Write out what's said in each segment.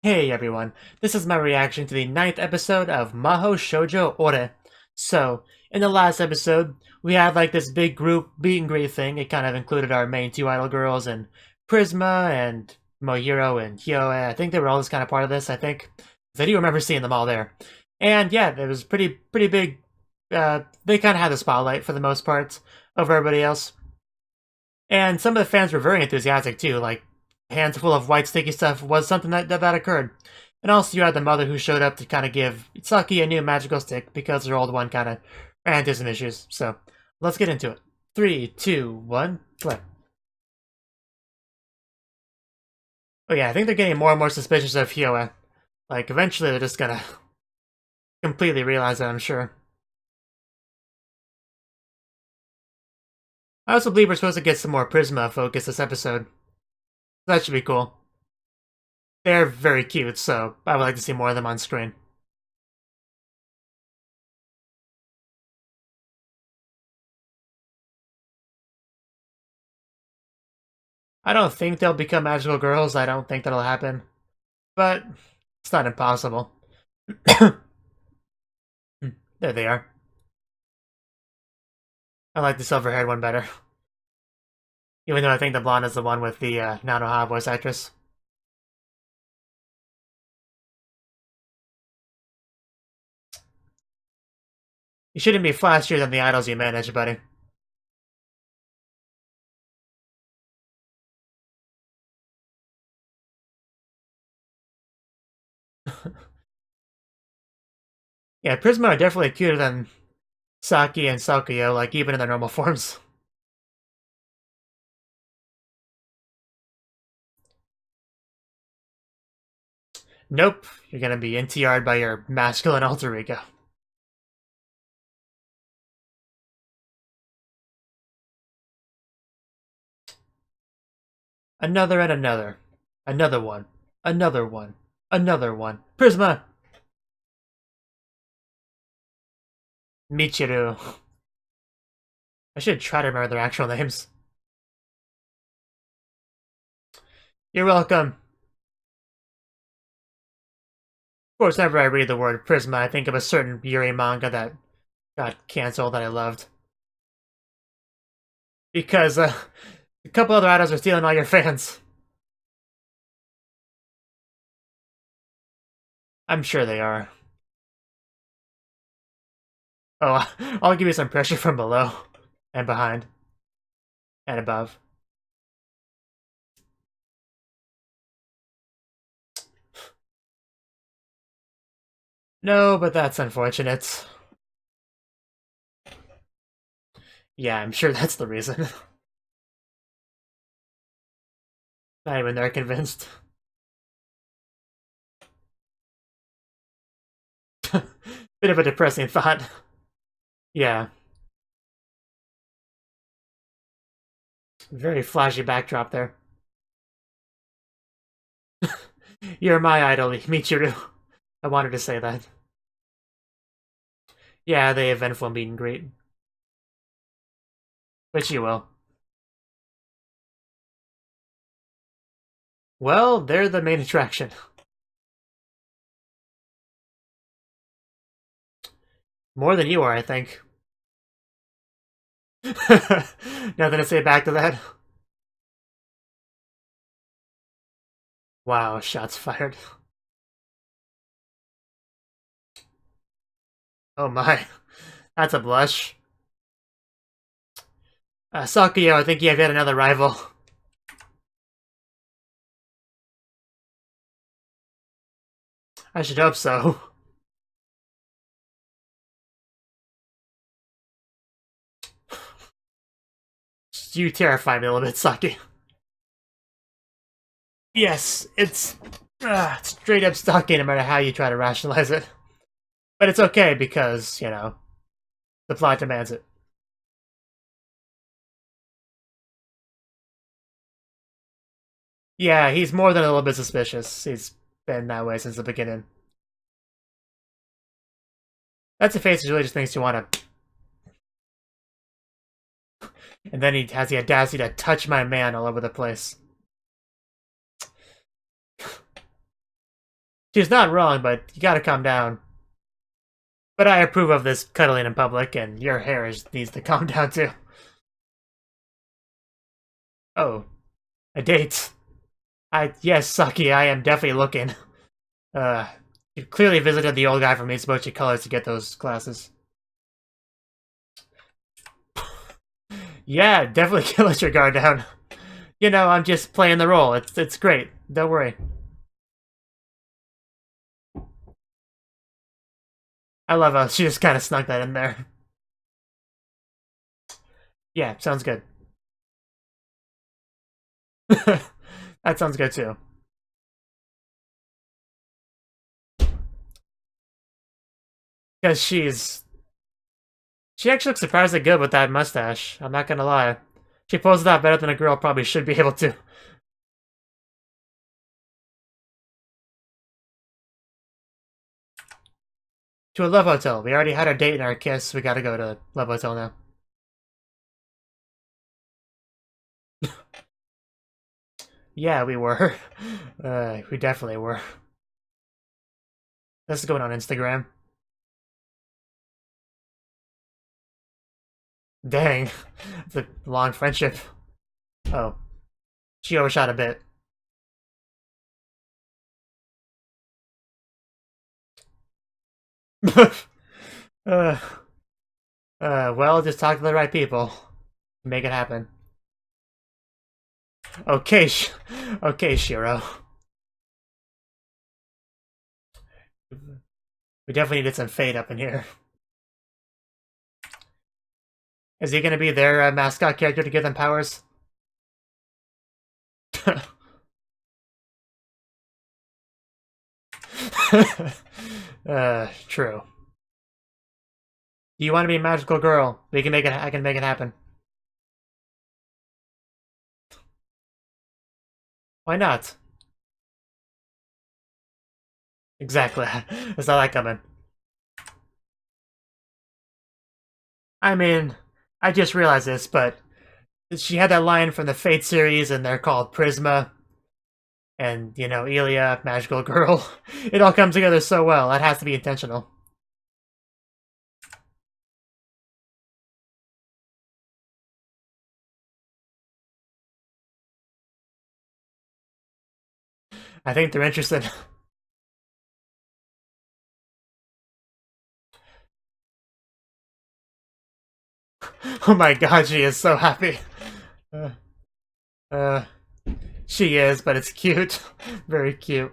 Hey everyone, this is my reaction to the ninth episode of Mahou Shoujo Ore. So, in the last episode, we had like this big group meet and greet thing. It kind of included our main two idol girls and Prisma and Mujirou and Hyoe. I think they were all just kind of part of this, I think. 'Cause I do remember seeing them all there. And yeah, it was pretty big. They kind of had the spotlight for the most part over everybody else. And some of the fans were very enthusiastic too, like hands full of white sticky stuff was something that occurred. And also you had the mother who showed up to kind of give Saki a new magical stick because her old one kind of ran into some issues. So let's get into it. 3, 2, 1, play. Oh yeah, I think they're getting more and more suspicious of Hyoe. Like eventually they're just gonna completely realize that, I'm sure. I also believe we're supposed to get some more Prisma focus this episode. That should be cool. They're very cute, so I would like to see more of them on screen. I don't think they'll become magical girls. I don't think that'll happen. But it's not impossible. There they are. I like the silver-haired one better. Even though I think the blonde is the one with the Nanoha voice actress. You shouldn't be flashier than the idols you manage, buddy. Yeah, Prisma are definitely cuter than Saki and Sakuyo, like even in their normal forms. Nope, you're gonna be NTR'd by your masculine alter ego. Another and another. Another one. Another one. Another one. Prisma! Michiru. I should try to remember their actual names. You're welcome. Of course, whenever I read the word Prisma, I think of a certain Yuri manga that got canceled that I loved. Because a couple other idols are stealing all your fans. I'm sure they are. Oh, I'll give you some pressure from below, and behind, and above. No, but that's unfortunate. Yeah, I'm sure that's the reason. Not even they're convinced. Bit of a depressing thought. Yeah. Very flashy backdrop there. You're my idol, Michiru. I wanted to say that. Yeah, the eventful meet and greet. But you will. Well, they're the main attraction. More than you are, I think. Nothing to say back to that. Wow, shots fired. Oh my. That's a blush. Sakuyo, I think you have yet another rival. I should hope so. You terrify me a little bit, Saki. Yes, it's straight up stalking no matter how you try to rationalize it. But it's okay because, you know, the plot demands it. Yeah, he's more than a little bit suspicious. He's been that way since the beginning. That's a face that really just makes you want to... And then he has the audacity to touch my man all over the place. She's not wrong, but you gotta calm down. But I approve of this cuddling in public, and your hair needs to calm down too. Oh, a date. Yes, Saki, I am definitely looking. You clearly visited the old guy from Mitsubishi Colors to get those glasses. Yeah, definitely can't let your guard down. You know, I'm just playing the role. It's great. Don't worry. I love how she just kind of snuck that in there. Yeah, sounds good. That sounds good too. Because she actually looks surprisingly good with that mustache. I'm not gonna lie. She pulls it out better than a girl probably should be able to. To a love hotel. We already had our date and our kiss. We gotta go to love hotel now. Yeah, we were. We definitely were. This is going on Instagram. Dang. It's a long friendship. Oh. She overshot a bit. uh, well, just talk to the right people. Make it happen. Okay, okay, Shiro. We definitely needed some fade up in here. Is he gonna be their mascot character to give them powers? True. Do you want to be a magical girl? We can make it. I can make it happen. Why not? Exactly. I saw that coming. I mean, I just realized this, but she had that line from the Fate series, and they're called Prisma. And, you know, Ilya, magical girl. It all comes together so well. That has to be intentional. I think they're interested. Oh my god, she is so happy. Uh, uh, she is, but it's cute. Very cute.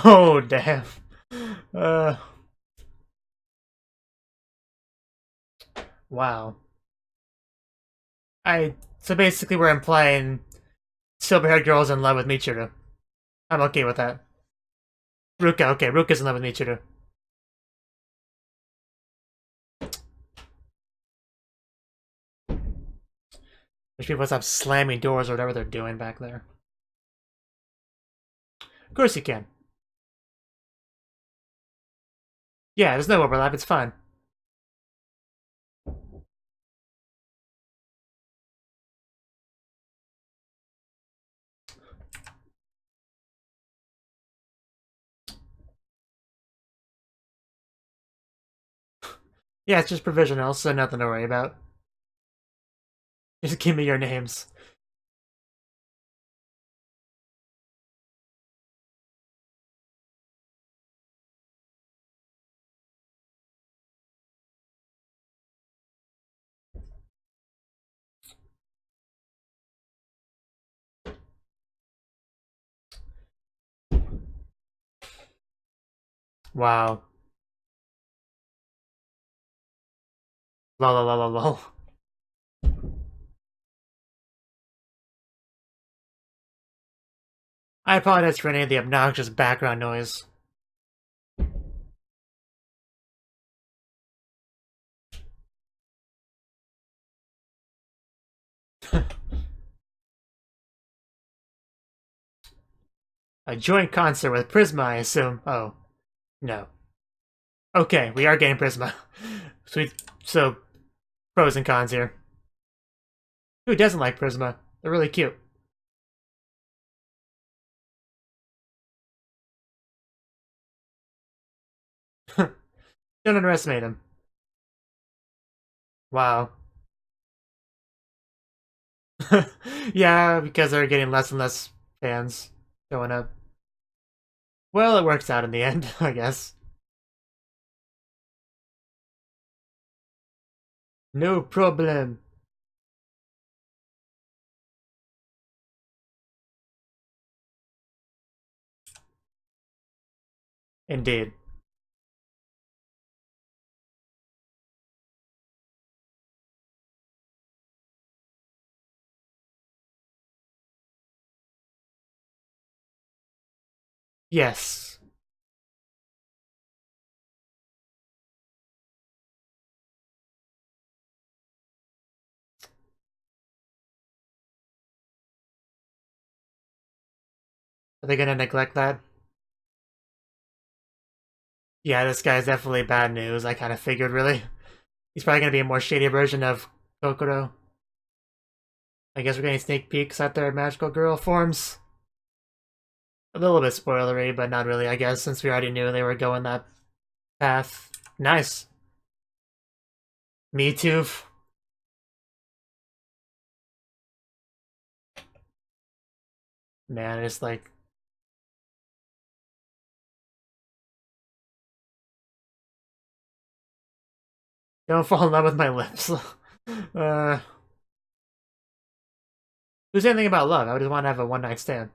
Oh, damn. Uh, wow. So basically we're implying silver-haired girl's in love with Michiru. I'm okay with that. Ruka, okay, Ruka's in love with Michiru. Wish people stop slamming doors or whatever they're doing back there. Of course you can. Yeah, there's no overlap, it's fine. Yeah, it's just provisional, so nothing to worry about. Just give me your names. Wow. Lol, lol, lol, lol. I apologize for any of the obnoxious background noise. A joint concert with Prisma, I assume. Oh, no. Okay, we are getting Prisma. Sweet. So, pros and cons here. Who doesn't like Prisma? They're really cute. Don't underestimate him. Wow. Yeah, because they're getting less and less fans showing up. Well, it works out in the end, I guess. No problem. Indeed. Yes. Are they gonna neglect that? Yeah, this guy's definitely bad news. I kind of figured, really. He's probably gonna be a more shady version of Kokoro. I guess we're getting sneak peeks at their magical girl forms. A little bit spoilery, but not really, I guess, since we already knew they were going that path. Nice. Me too. Man, it's like... Don't fall in love with my lips. uh... Who's anything about love? I just want to have a one-night stand.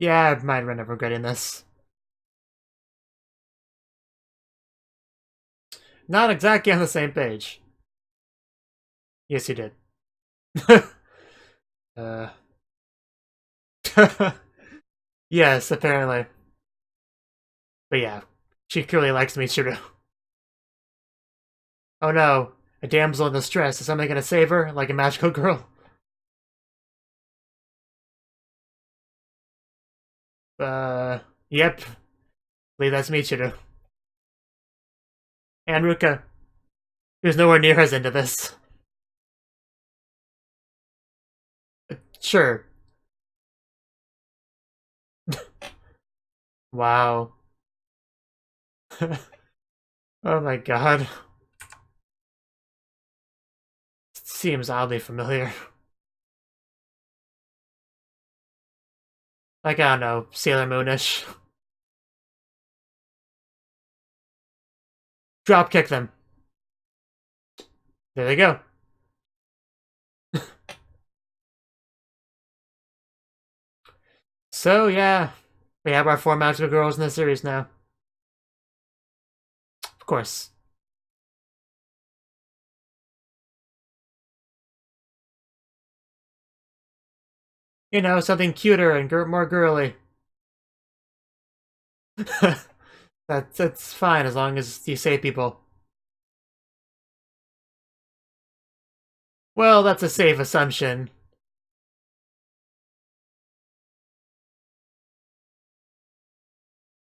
Yeah, I might end up regretting this. Not exactly on the same page. Yes, you did. uh... yes, apparently. But yeah, she clearly likes Mujirou. Oh no, a damsel in distress. Is somebody gonna save her, like a magical girl? Yep. I believe that's Mujirou. And Ruka, who's nowhere near as into this. Sure. Wow. Oh my god. Seems oddly familiar. Like, I don't know, Sailor Moonish. Dropkick them. There they go. So, yeah. We have our 4 magical girls in the series now. Of course. You know, something cuter and more girly. That's fine as long as you save people. Well, that's a safe assumption.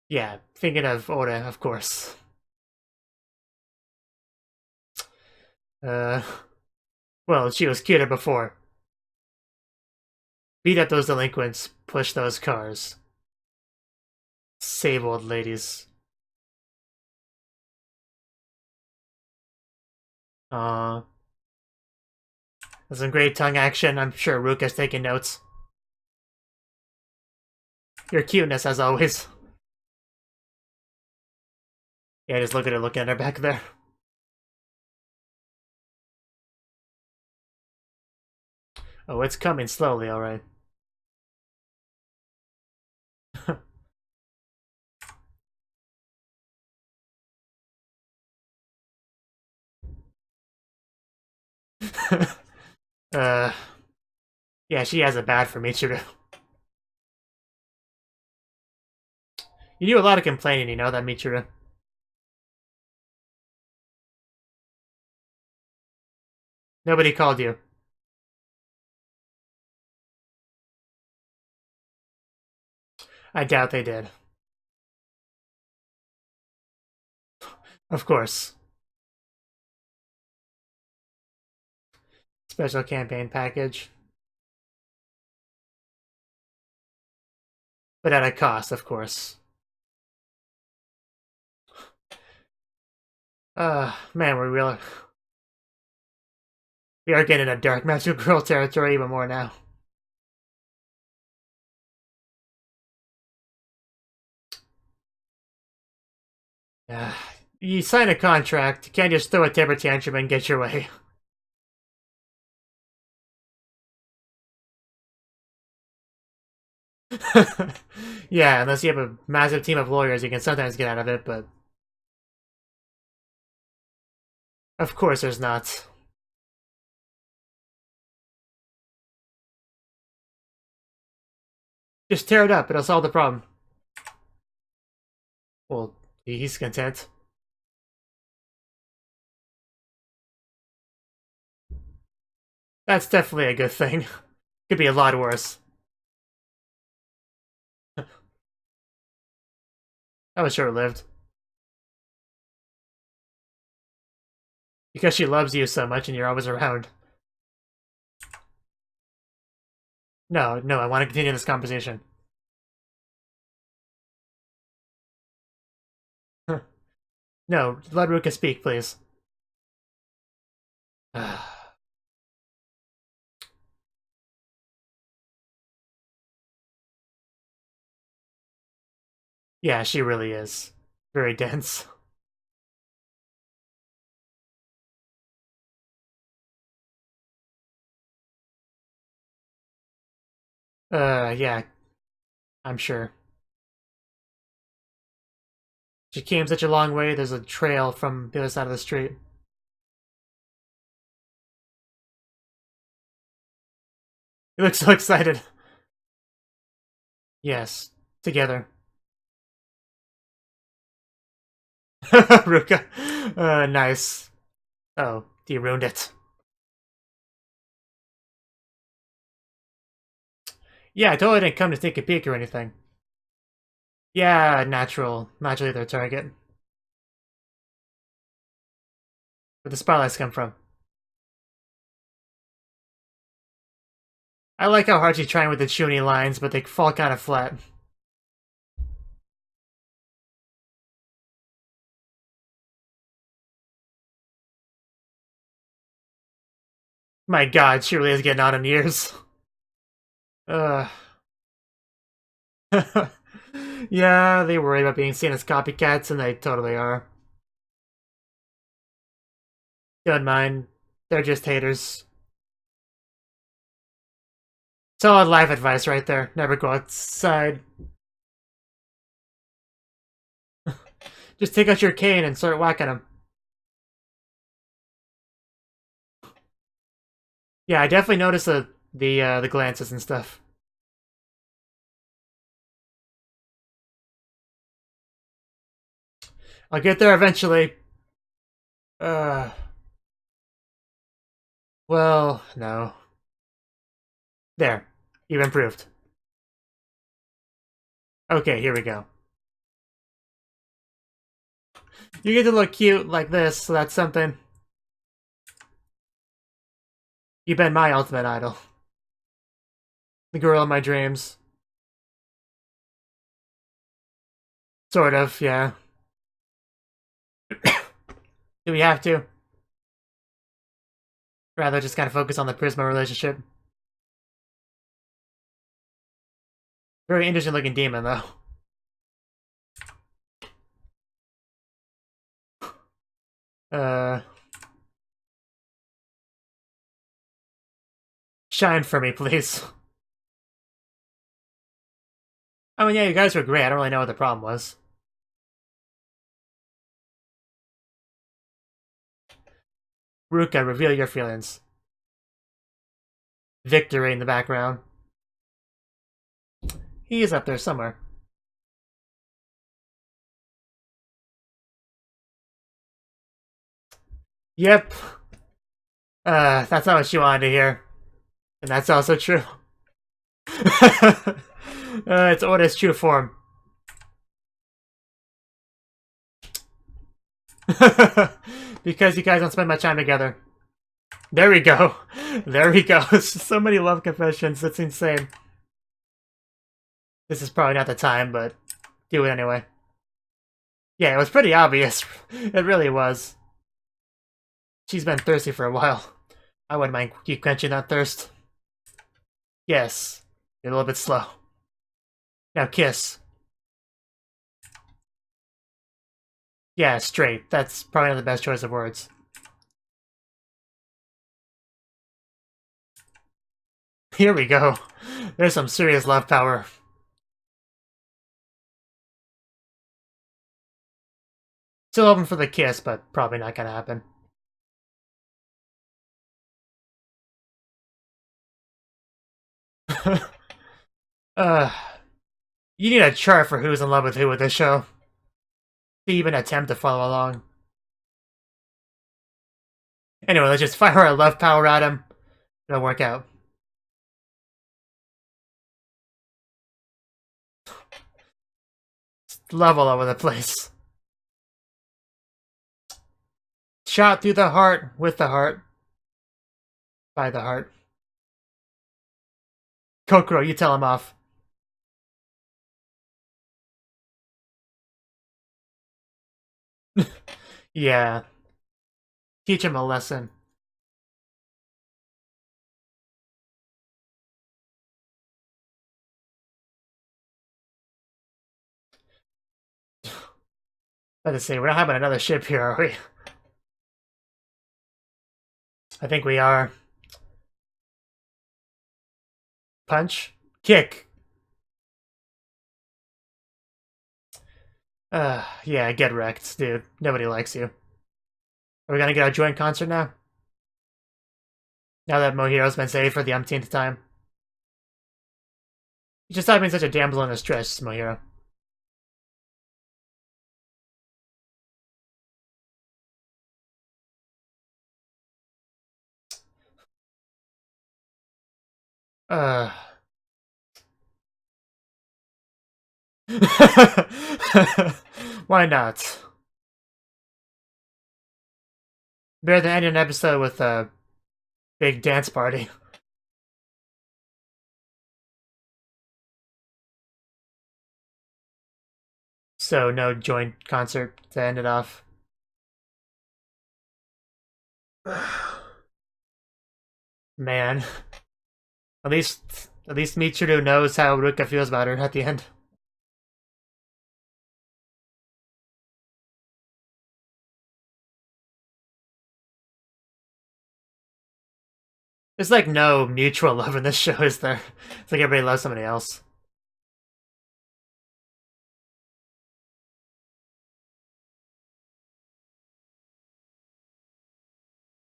Yeah, thinking of Ore, of course. Uh, well, she was cuter before. Beat up those delinquents, push those cars. Save old ladies. Aw. That's some great tongue action. I'm sure Ruka's taking notes. Your cuteness, as always. Yeah, just look at her looking at her back there. Oh, it's coming slowly, alright. uh, yeah, she has it bad for Michiru. You do a lot of complaining, you know that, Michiru? Nobody called you. I doubt they did. Of course. Special campaign package. But at a cost, of course. Man, we are getting a dark magic girl territory even more now. You sign a contract, you can't just throw a temper tantrum and get your way. Yeah, unless you have a massive team of lawyers, you can sometimes get out of it, but... Of course there's not. Just tear it up, it'll solve the problem. Well, he's content. That's definitely a good thing. Could be a lot worse. That was short-lived. Because she loves you so much and you're always around. No, I want to continue this conversation. No, let Ruka speak, please. Yeah, she really is. Very dense. Yeah. I'm sure. She came such a long way, there's a trail from the other side of the street. You look so excited. Yes, together. Ruka. Nice. Oh, you ruined it. Yeah, I totally didn't come to take a peek or anything. Yeah, naturally their target. Where the spotlights come from. I like how hard she's trying with the chuny lines, but they fall kind of flat. My god, she really is getting on in years. Yeah, they worry about being seen as copycats, and they totally are. Don't mind. They're just haters. Solid life advice right there. Never go outside. Just take out your cane and start whacking them. Yeah, I definitely noticed the glances and stuff. I'll get there eventually. Well, no. There. You've improved. Okay, here we go. You get to look cute like this, so that's something. You've been my ultimate idol. The girl of my dreams. Sort of, yeah. Do we have to? Rather just kind of focus on the Prisma relationship. Very interesting looking demon, though. Shine for me, please. I mean, yeah, you guys were great. I don't really know what the problem was. Ruka, reveal your feelings. Victory in the background. He is up there somewhere. Yep. That's not what you wanted to hear. And that's also true. It's Oda's true form. Because you guys don't spend much time together. There we go. There we go. So many love confessions. That's insane. This is probably not the time, but do it anyway. Yeah, it was pretty obvious. It really was. She's been thirsty for a while. I wouldn't mind you quenching that thirst. Yes. You're a little bit slow. Now kiss. Yeah, straight. That's probably not the best choice of words. Here we go. There's some serious love power. Still open for the kiss, but probably not gonna happen. You need a chart for who's in love with who with this show. To even attempt to follow along. Anyway, let's just fire our love power at him. It'll work out. Love all over the place. Shot through the heart, with the heart. By the heart. Kokoro, you tell him off. Yeah. Teach him a lesson. Let's see, we're not having another ship here, are we? I think we are. Punch. Kick. Yeah, get wrecked, dude. Nobody likes you. Are we gonna get our joint concert now? Now that Mujirou's been saved for the umpteenth time. You just stop being such a damsel in distress, Mujirou. Why not? Better than ending an episode with a big dance party. So no joint concert to end it off. Man. At least Mujirou knows how Ruka feels about her at the end. There's like no mutual love in this show, is there? It's like everybody loves somebody else.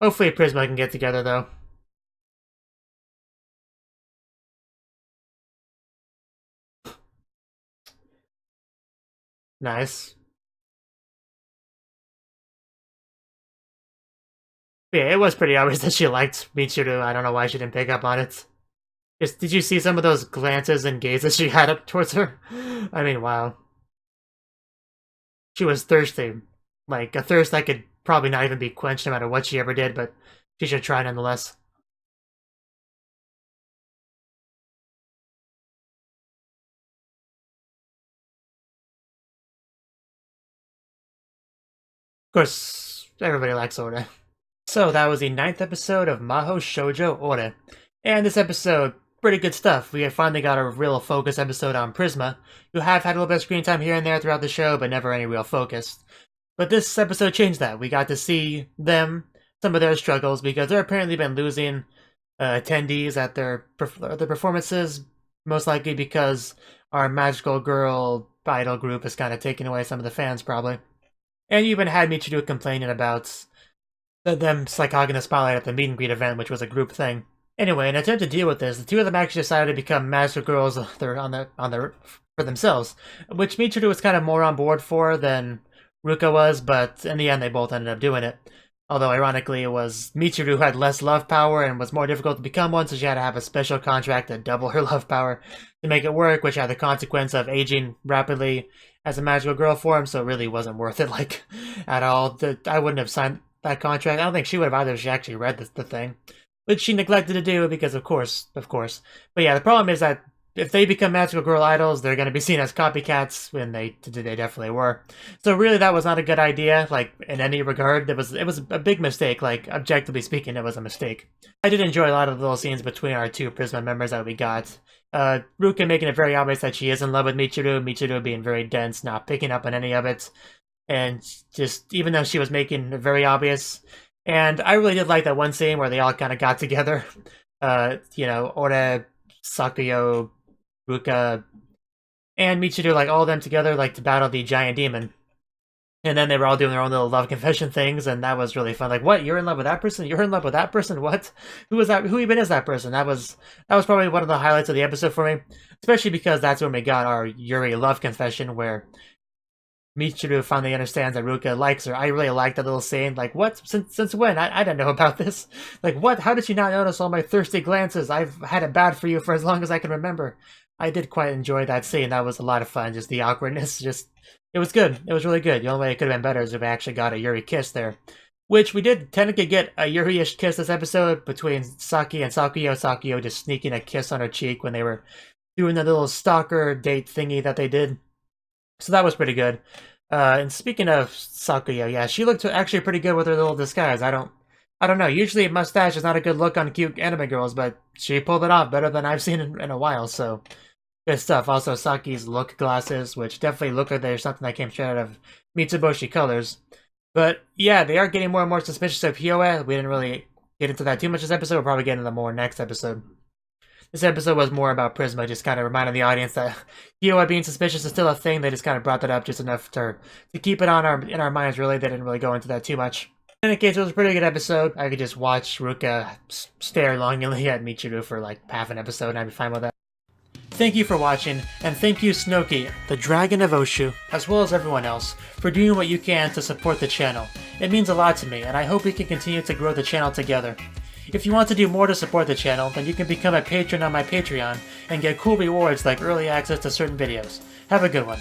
Hopefully Prisma can get together, though. Nice. Yeah, it was pretty obvious that she liked Mujirou. I don't know why she didn't pick up on it. Just, did you see some of those glances and gazes she had up towards her? I mean, wow. She was thirsty. Like, a thirst that could probably not even be quenched no matter what she ever did, but she should try nonetheless. Of course, everybody likes Ore. So that was the 9th episode of Mahou Shoujo Ore. And this episode, pretty good stuff. We finally got a real focus episode on Prisma, who have had a little bit of screen time here and there throughout the show, but never any real focus. But this episode changed that. We got to see them, some of their struggles, because they've apparently been losing attendees at their performances, most likely because our magical girl idol group is kind of taking away some of the fans, probably. And you even had Mujirou complaining about them like hogging the spotlight at the meet and greet event, which was a group thing. Anyway, in an attempt to deal with this, the two of them actually decided to become magical girls for themselves, which Mujirou was kind of more on board for than Ruka was, but in the end they both ended up doing it. Although, ironically, it was Mujirou who had less love power and was more difficult to become one, so she had to have a special contract to double her love power to make it work, which had the consequence of aging rapidly as a magical girl form, so it really wasn't worth it, like, at all. I wouldn't have signed that contract. I don't think she would have either if she actually read the thing. Which she neglected to do because, of course. But yeah, the problem is that if they become magical girl idols, they're going to be seen as copycats, when they definitely were. So really, that was not a good idea, like, in any regard. It was a big mistake, like, objectively speaking, it was a mistake. I did enjoy a lot of the little scenes between our two Prisma members that we got. Ruka making it very obvious that she is in love with Mujirou, Mujirou being very dense, not picking up on any of it, and just, even though she was making it very obvious. And I really did like that one scene where they all kind of got together. You know, Ore, Sakuyo, Ruka, and Mujirou, like, all of them together, like, to battle the giant demon. And then they were all doing their own little love confession things, and that was really fun. Like, what? You're in love with that person? You're in love with that person? What? Who is that? Who even is that person? That was probably one of the highlights of the episode for me, especially because that's when we got our Yuri love confession, where Mujirou finally understands that Ruka likes her. I really like that little scene. Like, what? Since when? I didn't know about this. Like, what? How did she not notice all my thirsty glances? I've had it bad for you for as long as I can remember. I did quite enjoy that scene. That was a lot of fun. Just the awkwardness. It was good. It was really good. The only way it could have been better is if we actually got a Yuri kiss there. Which we did technically get a Yuri-ish kiss this episode between Saki and Sakuyo. Sakuyo just sneaking a kiss on her cheek when they were doing the little stalker date thingy that they did. So that was pretty good. And speaking of Sakuyo, yeah, she looked actually pretty good with her little disguise. I don't know. Usually a mustache is not a good look on cute anime girls, but she pulled it off better than I've seen in a while, so good stuff. Also, Saki's look glasses, which definitely look like they're something that came straight out of Mitsuboshi Colors. But yeah, they are getting more and more suspicious of Hyoe. We didn't really get into that too much this episode. We'll probably get into that more next episode. This episode was more about Prisma, just kind of reminding the audience that Hyoe being suspicious is still a thing. They just kind of brought that up just enough to keep it on in our minds, really. They didn't really go into that too much. In any case, it was a pretty good episode. I could just watch Ruka stare longingly at Mujirou for like half an episode, and I'd be fine with that. Thank you for watching, and thank you Cnouki, the Dragon of Oshu, as well as everyone else, for doing what you can to support the channel. It means a lot to me, and I hope we can continue to grow the channel together. If you want to do more to support the channel, then you can become a patron on my Patreon and get cool rewards like early access to certain videos. Have a good one.